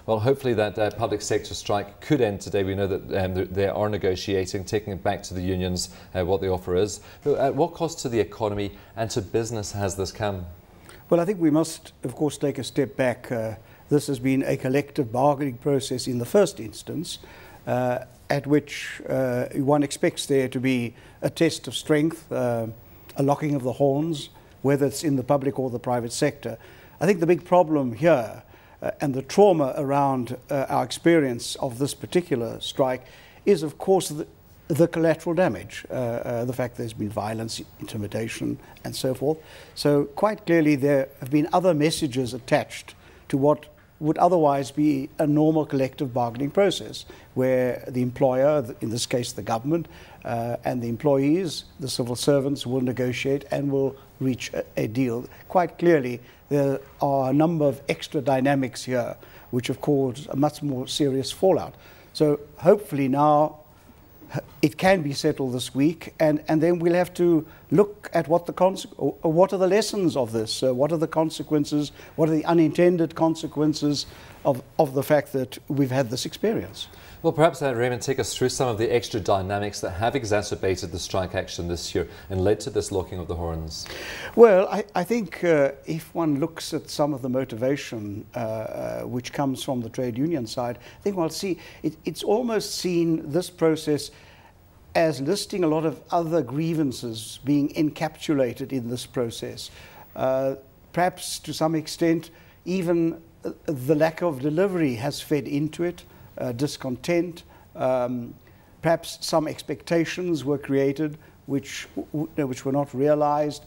Well, hopefully that public sector strike could end today. We know that they are negotiating, taking it back to the unions, what the offer is. But at what cost to the economy and to business has this come? Well, I think we must, of course, take a step back. This has been a collective bargaining process in the first instance, at which one expects there to be a test of strength, a locking of the horns, whether it's in the public or the private sector. I think the big problem here and the trauma around our experience of this particular strike is, of course, the collateral damage, the fact there's been violence, intimidation, and so forth. So quite clearly there have been other messages attached to what would otherwise be a normal collective bargaining process, where the employer, in this case the government, and the employees, the civil servants, will negotiate and will reach a deal. Quite clearly, there are a number of extra dynamics here which have caused a much more serious fallout. So hopefully now it can be settled this week, and then we'll have to look at what are the lessons of this, what are the consequences, what are the unintended consequences of the fact that we've had this experience. Well, perhaps Raymond, take us through some of the extra dynamics that have exacerbated the strike action this year and led to this locking of the horns. Well, I think if one looks at some of the motivation which comes from the trade union side, I think we'll see it's almost seen this process as listing a lot of other grievances being encapsulated in this process. Perhaps to some extent even the lack of delivery has fed into it. Discontent, perhaps some expectations were created which were not realized.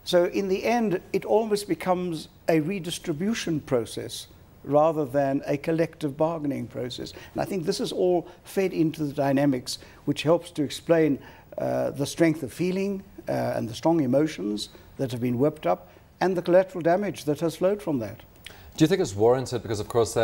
So in the end, it almost becomes a redistribution process rather than a collective bargaining process. And I think this is all fed into the dynamics which helps to explain the strength of feeling and the strong emotions that have been whipped up and the collateral damage that has flowed from that. Do you think it's warranted? Because, of course,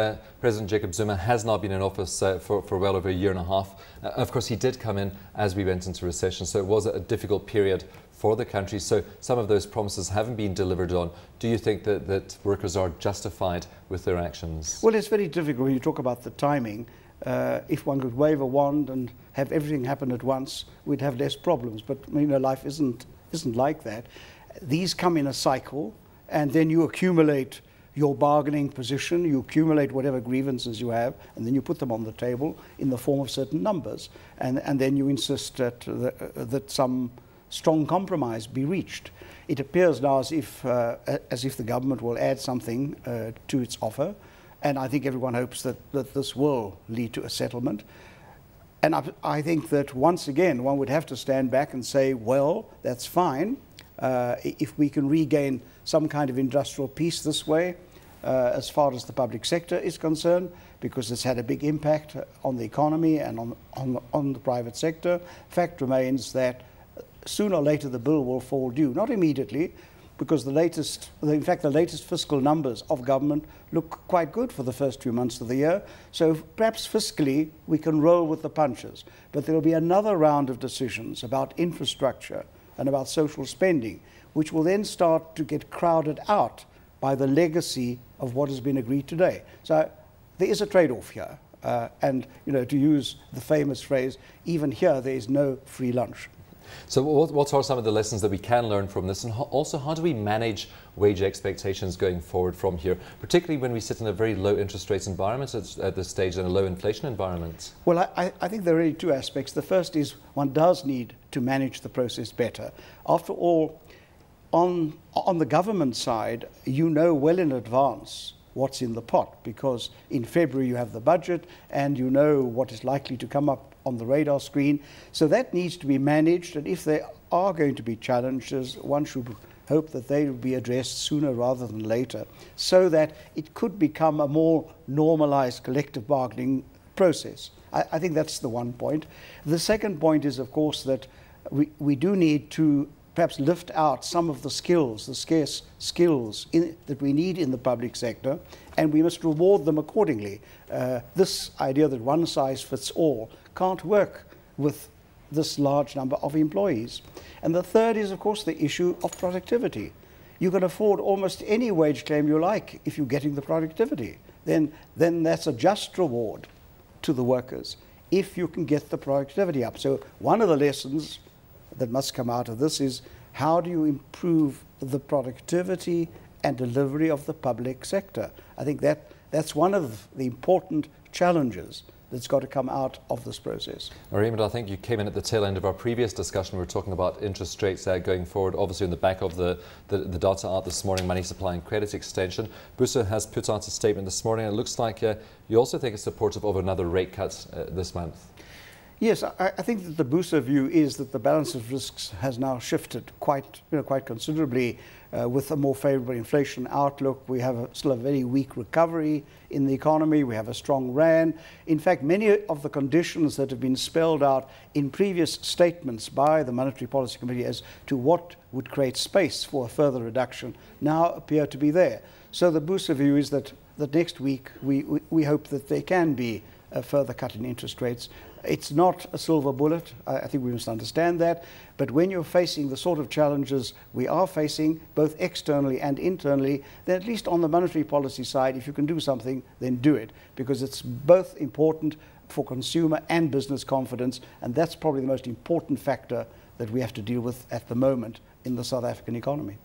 President Jacob Zuma has now been in office for well over a year and a half. Of course, he did come in as we went into recession, so it was a difficult period for the country. So some of those promises haven't been delivered on. Do you think that workers are justified with their actions? Well, it's very difficult when you talk about the timing. If one could wave a wand and have everything happen at once, we'd have less problems. But life isn't like that. These come in a cycle, and then you accumulate your bargaining position, you accumulate whatever grievances you have, and then you put them on the table in the form of certain numbers, and then you insist that some strong compromise be reached. It appears now as if the government will add something to its offer, and I think everyone hopes that this will lead to a settlement. And I think that once again one would have to stand back and say, well, that's fine if we can regain some kind of industrial peace this way, as far as the public sector is concerned, because it's had a big impact on the economy and on the private sector. Fact remains that sooner or later the bill will fall due. Not immediately, because the latest fiscal numbers of government look quite good for the first few months of the year. So perhaps fiscally we can roll with the punches. But there will be another round of decisions about infrastructure and about social spending, which will then start to get crowded out by the legacy of what has been agreed today. So there is a trade-off here. And to use the famous phrase, even here there is no free lunch. So what are some of the lessons that we can learn from this? And also, how do we manage wage expectations going forward from here, particularly when we sit in a very low interest rates environment at this stage and a low inflation environment? Well, I think there are really two aspects. The first is one does need to manage the process better. After all, on the government side, you know well in advance what's in the pot, because in February you have the budget and you know what is likely to come up on the radar screen. So that needs to be managed, and if there are going to be challenges, one should hope that they will be addressed sooner rather than later, so that it could become a more normalized collective bargaining process. I think that's the one point. The second point is, of course, that we do need to perhaps lift out some of the skills, the scarce skills that we need in the public sector, and we must reward them accordingly. This idea that one size fits all can't work with this large number of employees. And the third is, of course, the issue of productivity. You can afford almost any wage claim you like if you're getting the productivity. then that's a just reward to the workers if you can get the productivity up. So one of the lessons that must come out of this is, how do you improve the productivity and delivery of the public sector? I think that's one of the important challenges that's got to come out of this process. Raymond, I think you came in at the tail end of our previous discussion. We were talking about interest rates going forward, obviously on the back of the data out this morning, money supply and credit extension. BUSA has put out a statement this morning. It looks like you also think it's supportive of another rate cut this month. Yes, I think that the BUSA view is that the balance of risks has now shifted quite considerably with a more favourable inflation outlook. We have still a very weak recovery in the economy. We have a strong rand. In fact, many of the conditions that have been spelled out in previous statements by the Monetary Policy Committee as to what would create space for a further reduction now appear to be there. So the BUSA view is that next week we hope that there can be a further cut in interest rates. It's not a silver bullet. I think we must understand that. But when you're facing the sort of challenges we are facing, both externally and internally, then at least on the monetary policy side, if you can do something, then do it. Because it's both important for consumer and business confidence. And that's probably the most important factor that we have to deal with at the moment in the South African economy.